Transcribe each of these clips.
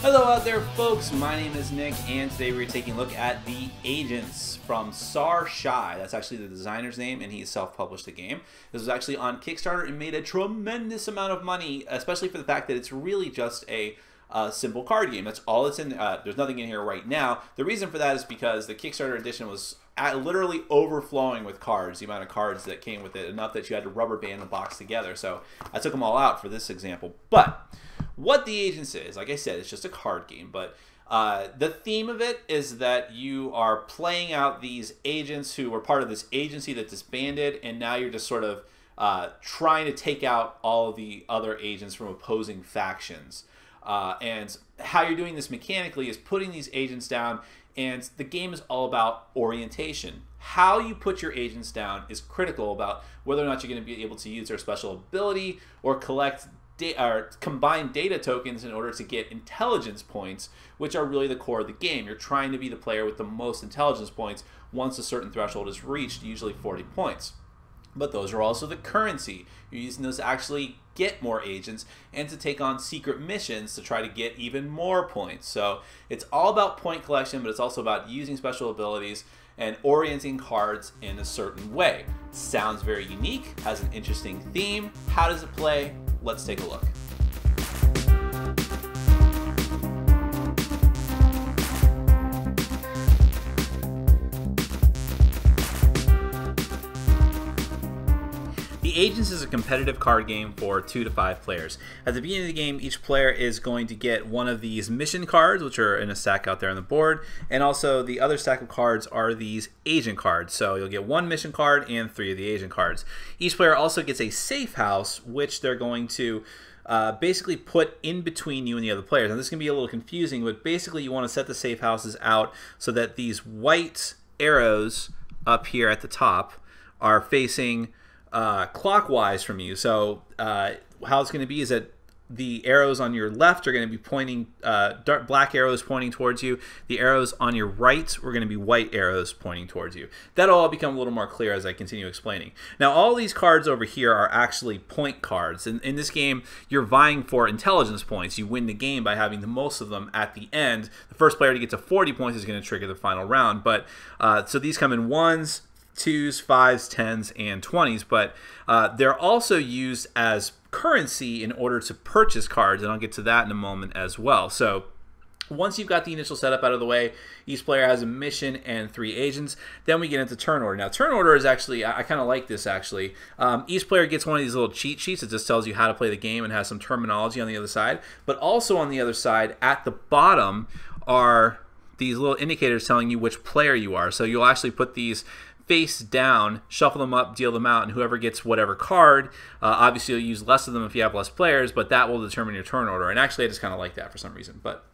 Hello out there folks, my name is Nick and today we're taking a look at the Agents from Sar Shai. That's actually the designer's name and he self-published the game. This was actually on Kickstarter and made a tremendous amount of money, especially for the fact that it's really just a simple card game. That's all it's in. There's nothing in here right now. The reason for that is because the Kickstarter edition was literally overflowing with cards, the amount of cards that came with it, enough that you had to rubber band the box together. So I took them all out for this example. But what the Agents is, like I said, it's just a card game, but the theme of it is that you are playing out these agents who were part of this agency that disbanded, and now you're just sort of trying to take out all of the other agents from opposing factions. And how you're doing this mechanically is putting these agents down, and the game is all about orientation. How you put your agents down is critical about whether or not you're going to be able to use their special ability or collect or combine data tokens in order to get intelligence points, which are really the core of the game. You're trying to be the player with the most intelligence points once a certain threshold is reached, usually 40 points. But those are also the currency. You're using those to actually get more agents and to take on secret missions to try to get even more points. So it's all about point collection, but it's also about using special abilities and orienting cards in a certain way. Sounds very unique, has an interesting theme. How does it play? Let's take a look. The Agents is a competitive card game for 2 to 5 players. At the beginning of the game, each player is going to get one of these mission cards, which are in a stack out there on the board, and also the other stack of cards are these agent cards. So you'll get 1 mission card and 3 of the agent cards. Each player also gets a safe house, which they're going to basically put in between you and the other players. Now this can be a little confusing, but basically you want to set the safe houses out so that these white arrows up here at the top are facing clockwise from you. So how it's going to be is that the arrows on your left are going to be pointing, dark black arrows pointing towards you. The arrows on your right are going to be white arrows pointing towards you. That'll all become a little more clear as I continue explaining. Now all these cards over here are actually point cards. In this game, you're vying for intelligence points. You win the game by having the most of them at the end. The first player to get to 40 points is going to trigger the final round. But so these come in 1s, 2s, 5s, 10s, and 20s, but they're also used as currency in order to purchase cards, and I'll get to that in a moment as well. So once you've got the initial setup out of the way, each player has a mission and 3 agents. Then we get into turn order. Now turn order is actually, I kind of like this actually. Each player gets one of these little cheat sheets that just tells you how to play the game and has some terminology on the other side, but also on the other side at the bottom are these little indicators telling you which player you are. So you'll actually put these face down, shuffle them up, deal them out, and whoever gets whatever card, obviously you'll use less of them if you have less players, but that will determine your turn order. And actually I just kind of like that for some reason. But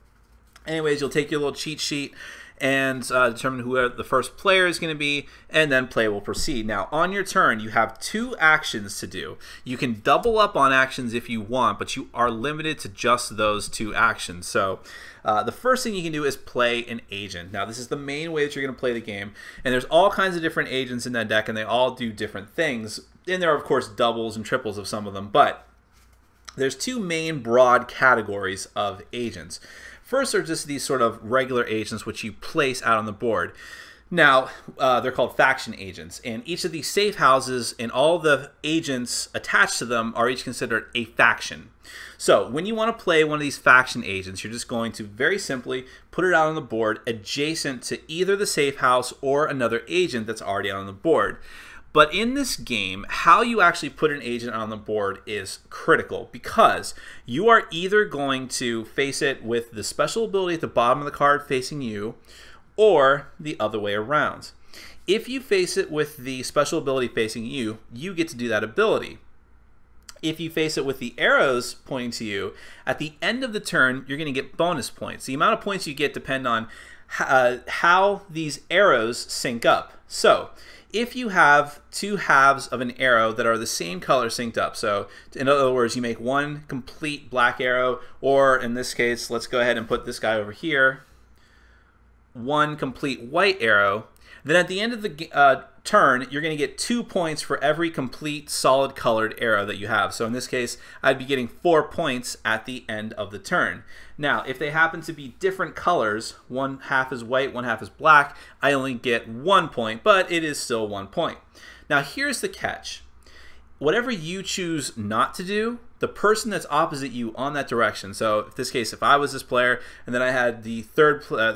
anyways, you'll take your little cheat sheet and determine who the first player is going to be, and then play will proceed. Now, on your turn, you have 2 actions to do. You can double up on actions if you want, but you are limited to just those 2 actions. So the first thing you can do is play an agent. Now, this is the main way that you're going to play the game, and there's all kinds of different agents in that deck, and they all do different things. And there are, of course, doubles and triples of some of them, but there's 2 main broad categories of agents. First are just these sort of regular agents which you place out on the board. Now, they're called faction agents, and each of these safe houses and all the agents attached to them are each considered a faction. So when you want to play one of these faction agents, you're just going to very simply put it out on the board adjacent to either the safe house or another agent that's already on the board. But in this game, how you actually put an agent on the board is critical, because you are either going to face it with the special ability at the bottom of the card facing you, or the other way around. If you face it with the special ability facing you, you get to do that ability. If you face it with the arrows pointing to you, at the end of the turn, you're going to get bonus points. The amount of points you get depend on how these arrows sync up. So if you have 2 halves of an arrow that are the same color synced up, so in other words, you make 1 complete black arrow, or in this case, let's go ahead and put this guy over here, 1 complete white arrow, then at the end of the turn, you're going to get 2 points for every complete solid colored arrow that you have. So in this case, I'd be getting 4 points at the end of the turn. Now, if they happen to be different colors, one half is white, one half is black, I only get 1 point, but it is still 1 point. Now, here's the catch. Whatever you choose not to do, the person that's opposite you on that direction, so in this case, if I was this player and then I had the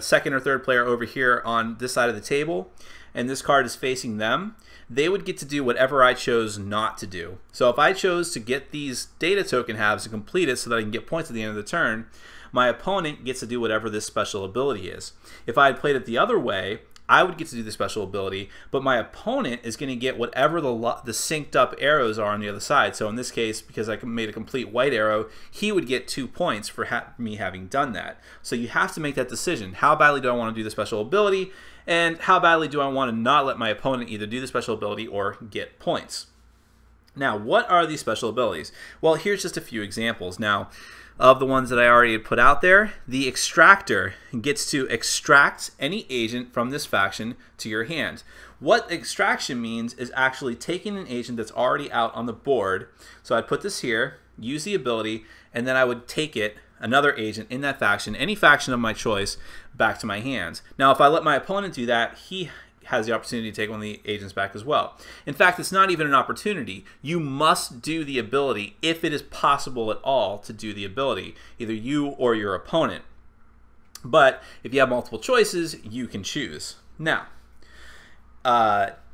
second or third player over here on this side of the table, and this card is facing them, they would get to do whatever I chose not to do. So if I chose to get these data token halves and complete it so that I can get points at the end of the turn, my opponent gets to do whatever this special ability is. If I had played it the other way, I would get to do the special ability, but my opponent is going to get whatever the synced up arrows are on the other side. So in this case, because I made a complete white arrow, he would get 2 points for me having done that. So you have to make that decision. How badly do I want to do the special ability, and how badly do I want to not let my opponent either do the special ability or get points? Now, what are these special abilities? Well, here's just a few examples. Now, of the ones that I already put out there, the Extractor gets to extract any agent from this faction to your hand. What extraction means is actually taking an agent that's already out on the board. So I'd put this here, use the ability, and then I would take it, another agent in that faction, any faction of my choice, back to my hands. Now, if I let my opponent do that, he has the opportunity to take one of the agents back as well. In fact, it's not even an opportunity. You must do the ability if it is possible at all to do the ability, either you or your opponent. But if you have multiple choices, you can choose. Now,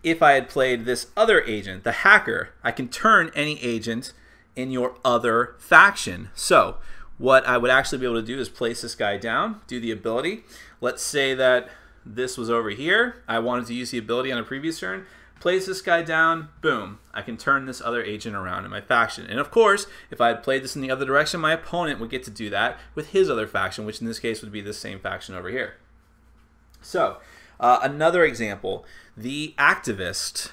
if I had played this other agent, the Hacker, I can turn any agent in your other faction. So what I would actually be able to do is place this guy down, do the ability. Let's say that this was over here. I wanted to use the ability on a previous turn. Place this guy down, boom. I can turn this other agent around in my faction. And of course, if I had played this in the other direction, my opponent would get to do that with his other faction, which in this case would be the same faction over here. So, another example, the Activist.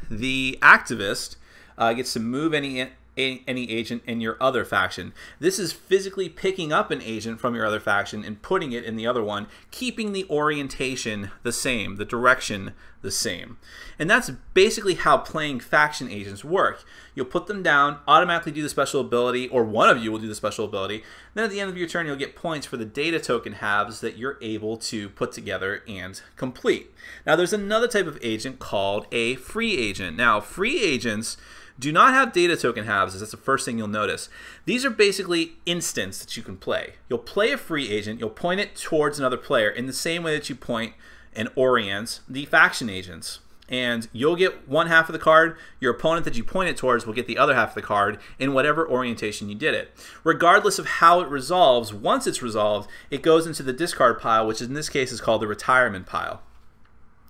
The Activist gets to move any agent in your other faction. This is physically picking up an agent from your other faction and putting it in the other one, keeping the orientation the same, the direction the same. And that's basically how playing faction agents work. You'll put them down, automatically do the special ability, or one of you will do the special ability. Then at the end of your turn, you'll get points for the data token halves that you're able to put together and complete. Now, there's another type of agent called a free agent. Now, free agents do not have data token halves. That's the first thing you'll notice. These are basically instants that you can play. You'll play a free agent, you'll point it towards another player in the same way that you point and orient the faction agents. And you'll get one half of the card, your opponent that you point it towards will get the other half of the card in whatever orientation you did it. Regardless of how it resolves, once it's resolved, it goes into the discard pile, which in this case is called the retirement pile.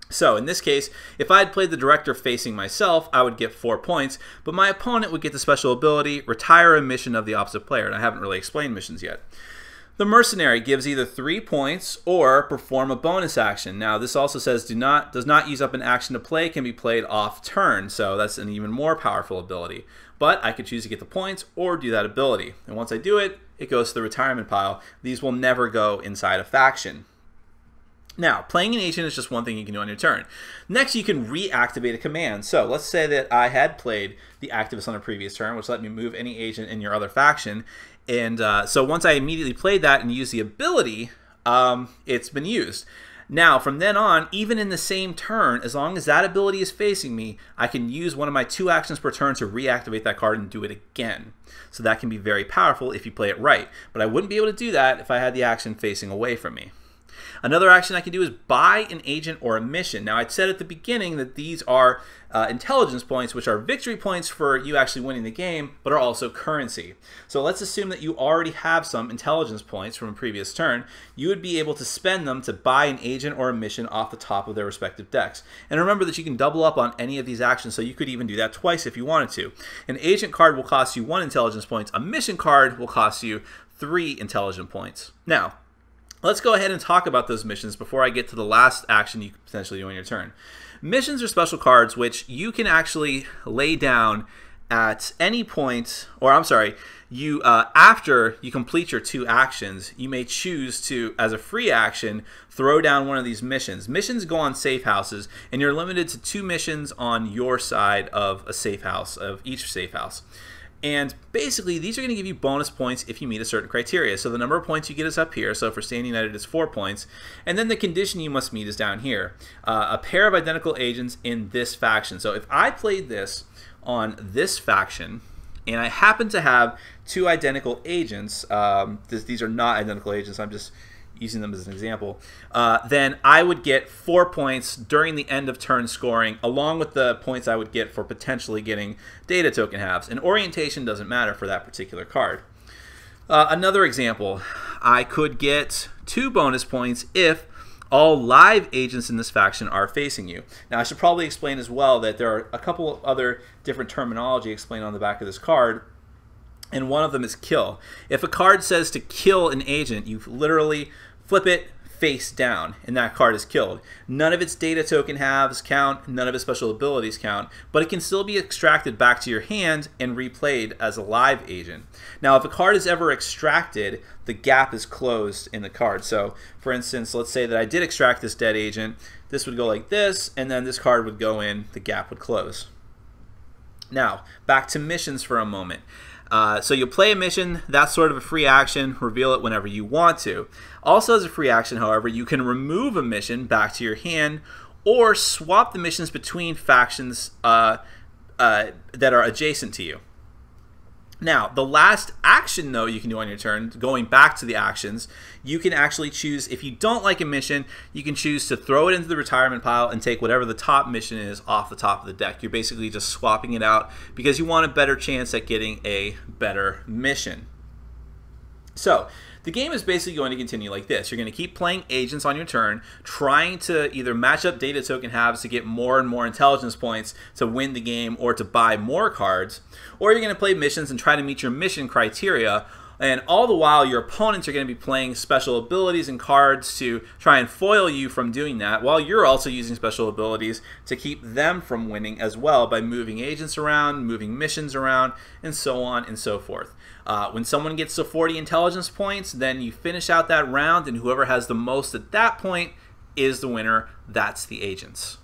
So in this case, if I had played the Director facing myself, I would get 4 points, but my opponent would get the special ability, retire a mission of the opposite player, and I haven't really explained missions yet. The Mercenary gives either 3 points or perform a bonus action. Now this also says does not use up an action to play, can be played off turn, so that's an even more powerful ability. But I could choose to get the points or do that ability. And once I do it, it goes to the retirement pile. These will never go inside a faction. Now, playing an agent is just one thing you can do on your turn. Next, you can reactivate a command. So let's say that I had played the Activist on a previous turn, which let me move any agent in your other faction. And so once I immediately played that and used the ability, it's been used. Now, from then on, even in the same turn, as long as that ability is facing me, I can use one of my 2 actions per turn to reactivate that card and do it again. So that can be very powerful if you play it right. But I wouldn't be able to do that if I had the action facing away from me. Another action I can do is buy an agent or a mission. Now, I'd said at the beginning that these are intelligence points, which are victory points for you actually winning the game, but are also currency. So let's assume that you already have some intelligence points from a previous turn. You would be able to spend them to buy an agent or a mission off the top of their respective decks. And remember that you can double up on any of these actions, so you could even do that twice if you wanted to. An agent card will cost you 1 intelligence points. A mission card will cost you 3 intelligence points. Now, let's go ahead and talk about those missions before I get to the last action you could potentially do on your turn. Missions are special cards which you can actually lay down at any point, or I'm sorry, you after you complete your 2 actions, you may choose to, as a free action, throw down one of these missions. Missions go on safe houses, and you're limited to 2 missions on your side of a safe house, of each safe house. And basically, these are going to give you bonus points if you meet a certain criteria. So the number of points you get is up here. So for Stand United, it's 4 points. And then the condition you must meet is down here. A pair of identical agents in this faction. So if I played this on this faction, and I happen to have 2 identical agents, these are not identical agents, I'm just using them as an example, then I would get 4 points during the end of turn scoring, along with the points I would get for potentially getting data token halves. And orientation doesn't matter for that particular card. Another example, I could get 2 bonus points if all live agents in this faction are facing you. Now, I should probably explain as well that there are a couple of other different terminology explained on the back of this card, and one of them is kill. If a card says to kill an agent, you literally flip it face down, and that card is killed. None of its data token halves count, none of its special abilities count, but it can still be extracted back to your hand and replayed as a live agent. Now, if a card is ever extracted, the gap is closed in the card. So, for instance, let's say that I did extract this dead agent. This would go like this, and then this card would go in, the gap would close. Now, back to missions for a moment. So you'll play a mission, that's sort of a free action, reveal it whenever you want to. Also as a free action, however, you can remove a mission back to your hand or swap the missions between factions that are adjacent to you. Now, the last action, though, you can do on your turn, going back to the actions, you can actually choose, if you don't like a mission, you can choose to throw it into the retirement pile and take whatever the top mission is off the top of the deck. You're basically just swapping it out because you want a better chance at getting a better mission. So, the game is basically going to continue like this. You're going to keep playing agents on your turn, trying to either match up data token halves to get more and more intelligence points to win the game or to buy more cards, or you're going to play missions and try to meet your mission criteria, and all the while your opponents are going to be playing special abilities and cards to try and foil you from doing that, while you're also using special abilities to keep them from winning as well by moving agents around, moving missions around, and so on and so forth. When someone gets to 40 intelligence points, then you finish out that round, and whoever has the most at that point is the winner. That's the agents.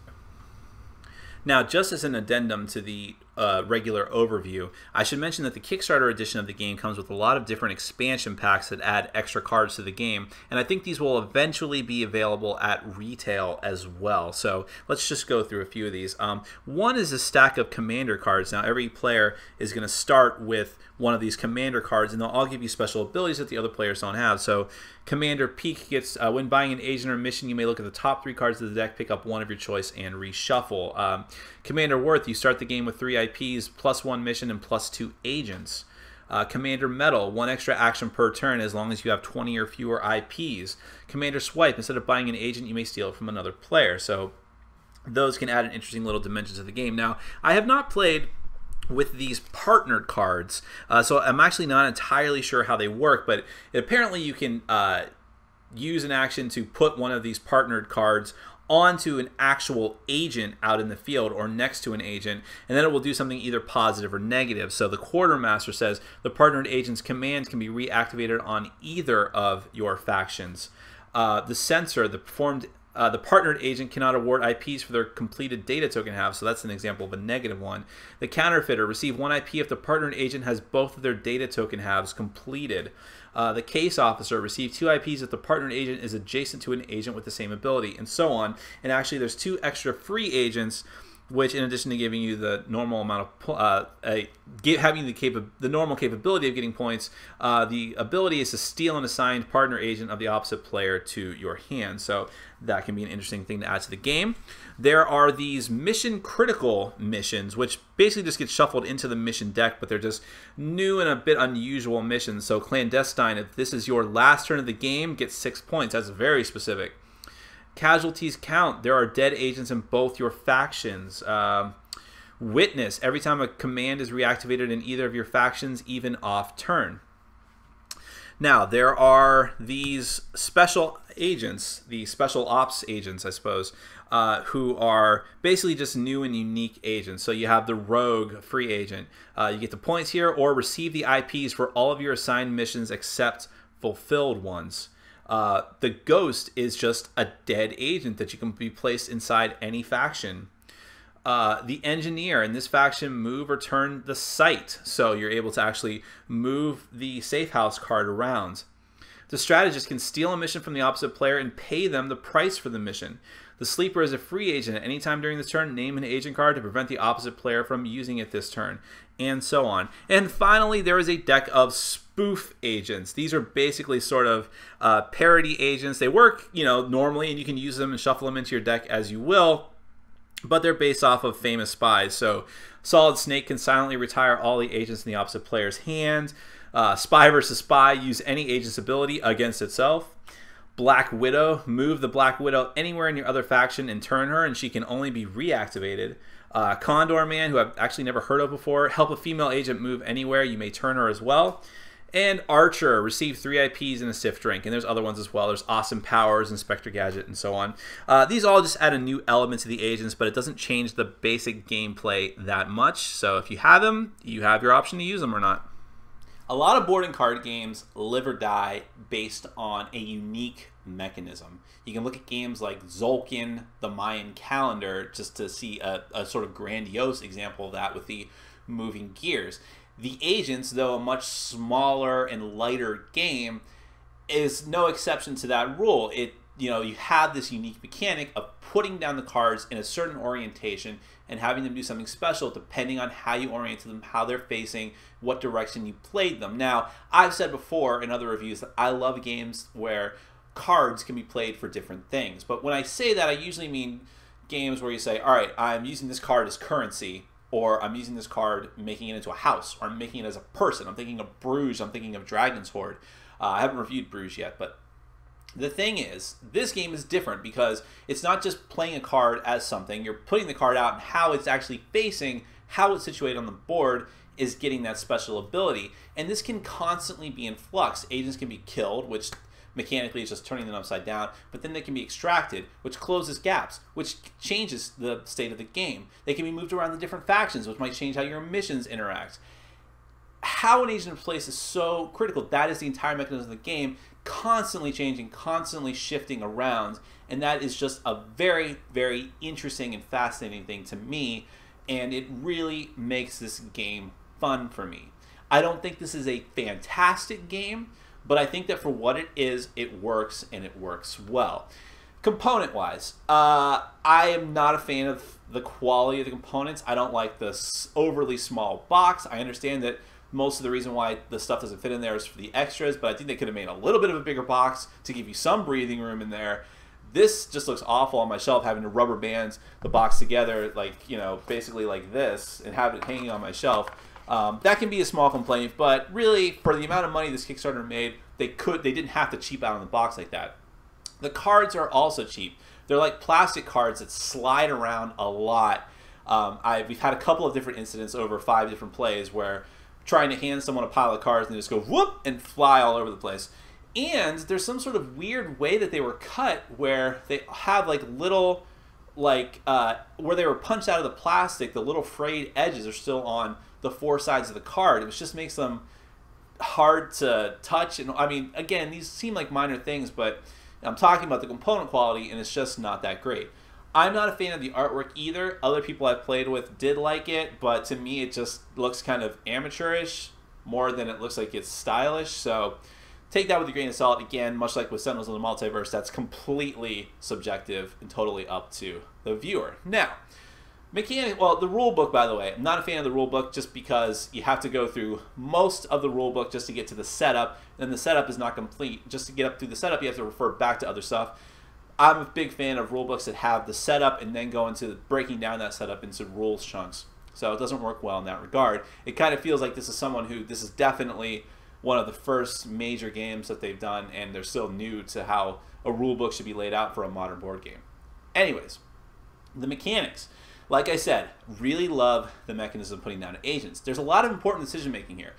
Now, just as an addendum to the regular overview, I should mention that the Kickstarter edition of the game comes with a lot of different expansion packs that add extra cards to the game, and I think these will eventually be available at retail as well. So let's just go through a few of these. One is a stack of commander cards. Now, every player is going to start with one of these commander cards, and they'll all give you special abilities that the other players don't have. So Commander Peak gets, when buying an agent or mission, you may look at the top 3 cards of the deck, pick up one of your choice, and reshuffle. Commander Worth, you start the game with 3 IPs, +1 mission, and +2 agents. Commander Metal, 1 extra action per turn as long as you have 20 or fewer IPs. Commander Swipe, instead of buying an agent, you may steal it from another player. So those can add an interesting little dimension to the game. Now, I have not played with these partnered cards, so I'm actually not entirely sure how they work, but apparently you can use an action to put one of these partnered cards onto an actual agent out in the field or next to an agent, and then it will do something either positive or negative. So the Quartermaster says the partnered agent's command can be reactivated on either of your factions. The Censor, the partnered agent cannot award IPs for their completed data token halves, so that's an example of a negative one. The Counterfeiter, receive 1 IP if the partnered agent has both of their data token halves completed. The Case Officer, receive 2 IPs if the partnered agent is adjacent to an agent with the same ability, and so on. And actually there's 2 extra free agents, which, in addition to giving you the normal amount of having the normal capability of getting points, the ability is to steal an assigned partner agent of the opposite player to your hand. So that can be an interesting thing to add to the game. There are these mission critical missions, which basically just get shuffled into the mission deck, but they're just new and a bit unusual missions. So Clandestine, if this is your last turn of the game, gets 6 points. That's very specific. Casualties count. There are dead agents in both your factions. Witness. Every time a command is reactivated in either of your factions, even off turn. Now, there are these special agents, the special ops agents, I suppose. who are basically just new and unique agents. So you have the Rogue free agent. You get the points here, or receive the IPs for all of your assigned missions except fulfilled ones. The Ghost is just a dead agent that you can be placed inside any faction. The Engineer in this faction, move or turn the site, so you're able to actually move the safe house card around. The Strategist can steal a mission from the opposite player and pay them the price for the mission. The Sleeper is a free agent. At any time during this turn, name an agent card to prevent the opposite player from using it this turn, and so on. And finally, there is a deck of spoof agents. These are basically sort of parody agents. They work, normally, and you can use them and shuffle them into your deck as you will, but they're based off of famous spies. So Solid Snake can silently retire all the agents in the opposite player's hand. Spy versus Spy, use any agent's ability against itself. Black Widow, move the Black Widow anywhere in your other faction and turn her, and she can only be reactivated. Condor Man, who I've actually never heard of before, help a female agent move anywhere, you may turn her as well. And Archer, receive 3 IPs and a Sif Drink, and there's other ones as well. There's Awesome Powers, Inspector Gadget, and so on. These all just add a new element to the agents, but it doesn't change the basic gameplay that much. So if you have them, you have your option to use them or not. A lot of board and card games live or die based on a unique mechanism. You can look at games like Tzolk'in, the Mayan calendar, just to see a sort of grandiose example of that with the moving gears. The Agents, though a much smaller and lighter game, is no exception to that rule. You have this unique mechanic of putting down the cards in a certain orientation and having them do something special depending on how you oriented them, how they're facing, what direction you played them. Now, I've said before in other reviews that I love games where cards can be played for different things. But when I say that, I usually mean games where you say, all right, I'm using this card as currency, or I'm using this card making it into a house, or I'm making it as a person. I'm thinking of Bruges, I'm thinking of Dragon's Horde. I haven't reviewed Bruges yet, but the thing is, this game is different because it's not just playing a card as something. You're putting the card out, and how it's actually facing, how it's situated on the board is getting that special ability. And this can constantly be in flux. Agents can be killed, which mechanically is just turning them upside down, but then they can be extracted, which closes gaps, which changes the state of the game. They can be moved around the different factions, which might change how your missions interact. How an agent in place is so critical. That is the entire mechanism of the game, constantly changing, constantly shifting around, and that is just a very, very interesting and fascinating thing to me, and it really makes this game fun for me. I don't think this is a fantastic game, but I think that for what it is, it works, and it works well. Component-wise, I am not a fan of the quality of the components. I don't like this overly small box. I understand that most of the reason why the stuff doesn't fit in there is for the extras, but I think they could have made a little bit of a bigger box to give you some breathing room in there. This just looks awful on my shelf, having to rubber band the box together, basically like this, and have it hanging on my shelf. That can be a small complaint, but really, for the amount of money this Kickstarter made, they didn't have to cheap out on the box like that. The cards are also cheap. They're like plastic cards that slide around a lot. We've had a couple of different incidents over 5 different plays where trying to hand someone a pile of cards and they just go whoop and fly all over the place. And there's some sort of weird way that they were cut where they have little where they were punched out of the plastic, the little frayed edges are still on the 4 sides of the card, which just makes them hard to touch. And I mean, again, these seem like minor things, but I'm talking about the component quality, and it's just not that great. I'm not a fan of the artwork either. Other people I've played with did like it, but to me it just looks kind of amateurish more than it looks like it's stylish. So take that with a grain of salt. Again, much like with Sentinels of the Multiverse, that's completely subjective and totally up to the viewer. Now, the rule book, by the way, I'm not a fan of the rule book just because you have to go through most of the rule book just to get to the setup, and the setup is not complete. Just to get up through the setup, you have to refer back to other stuff. I'm a big fan of rule books that have the setup and then go into breaking down that setup into rules chunks. So it doesn't work well in that regard. It kind of feels like this is definitely one of the first major games that they've done, and they're still new to how a rule book should be laid out for a modern board game. Anyways, the mechanics. Like I said, really love the mechanism of putting down agents. There's a lot of important decision making here.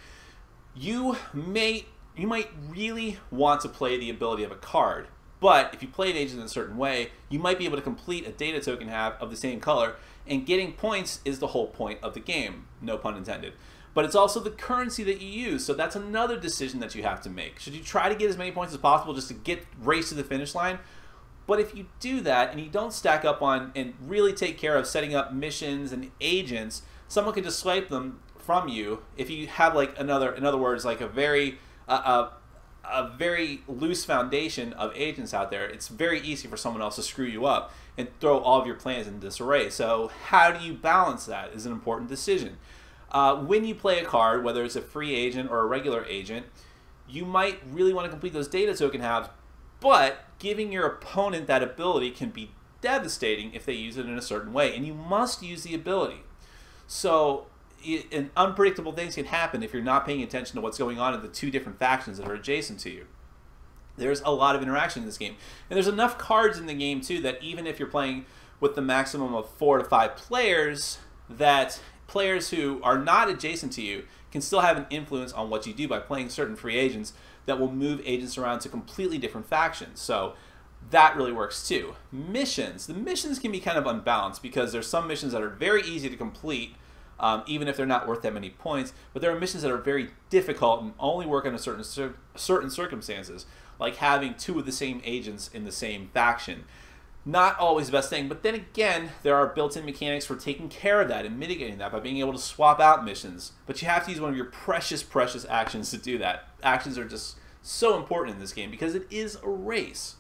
You might really want to play the ability of a card, But if you played agents in a certain way, you might be able to complete a data token have of the same color, and getting points is the whole point of the game, no pun intended. But it's also the currency that you use, so that's another decision that you have to make. Should you try to get as many points as possible just to race to the finish line? But if you do that and you don't stack up on and really take care of setting up missions and agents, someone can just swipe them from you. If you have like in other words, like a very loose foundation of agents out there, it's very easy for someone else to screw you up and throw all of your plans into disarray. So how do you balance that is an important decision. When you play a card, whether it's a free agent or a regular agent, you might really want to complete those data token halves, but giving your opponent that ability can be devastating if they use it in a certain way, and you must use the ability. So unpredictable things can happen if you're not paying attention to what's going on in the two different factions that are adjacent to you. There's a lot of interaction in this game, and there's enough cards in the game too that even if you're playing with the maximum of 4 to 5 players, that players who are not adjacent to you can still have an influence on what you do by playing certain free agents that will move agents around to completely different factions. So that really works too. Missions. The missions can be kind of unbalanced because there's some missions that are very easy to complete, even if they're not worth that many points, but there are missions that are very difficult and only work under certain circumstances, like having 2 of the same agents in the same faction. Not always the best thing, but then again, there are built-in mechanics for taking care of that and mitigating that by being able to swap out missions. But you have to use one of your precious, precious actions to do that. Actions are just so important in this game because it is a race.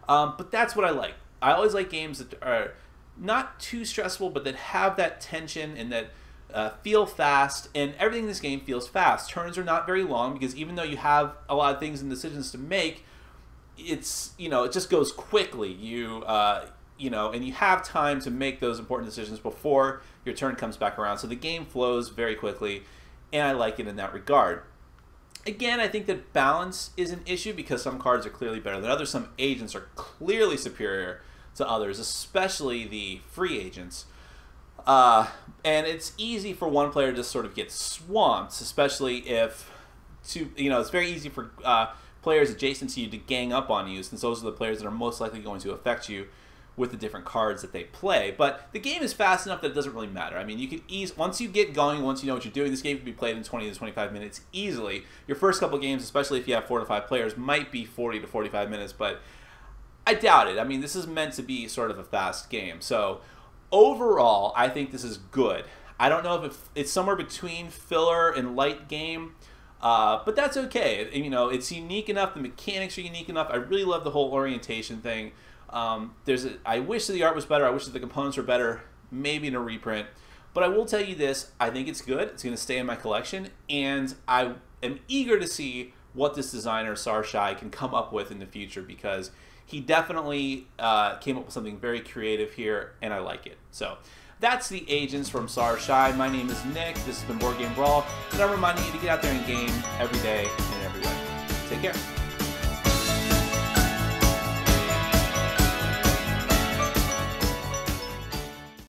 But that's what I like. I always like games that are not too stressful, but that have that tension and that feel fast, and everything in this game feels fast. Turns are not very long because even though you have a lot of things and decisions to make, it's, you know, it just goes quickly. You know, and you have time to make those important decisions before your turn comes back around. So the game flows very quickly, and I like it in that regard. Again, I think that balance is an issue because some cards are clearly better than others. Some agents are clearly superior to others, especially the free agents. And it's easy for one player to sort of get swamped, especially if it's very easy for players adjacent to you to gang up on you, since those are the players that are most likely going to affect you with the different cards that they play. But the game is fast enough that it doesn't really matter. I mean, you can once you get going, once you know what you're doing, this game can be played in 20 to 25 minutes easily. Your first couple games, especially if you have 4 to 5 players, might be 40 to 45 minutes, but I doubt it. I mean, this is meant to be sort of a fast game. So overall, I think this is good. I don't know if it's somewhere between filler and light game, but that's okay. You know, it's unique enough. The mechanics are unique enough. I really love the whole orientation thing. I wish that the art was better. I wish that the components were better, maybe in a reprint. But I will tell you this, I think it's good. It's going to stay in my collection, and I am eager to see what this designer, Sarshai, can come up with in the future, because he definitely came up with something very creative here, and I like it. So that's the agents from Sarshai. My name is Nick. This has been Board Game Brawl, and I'm reminding you to get out there and game every day and every way. Take care.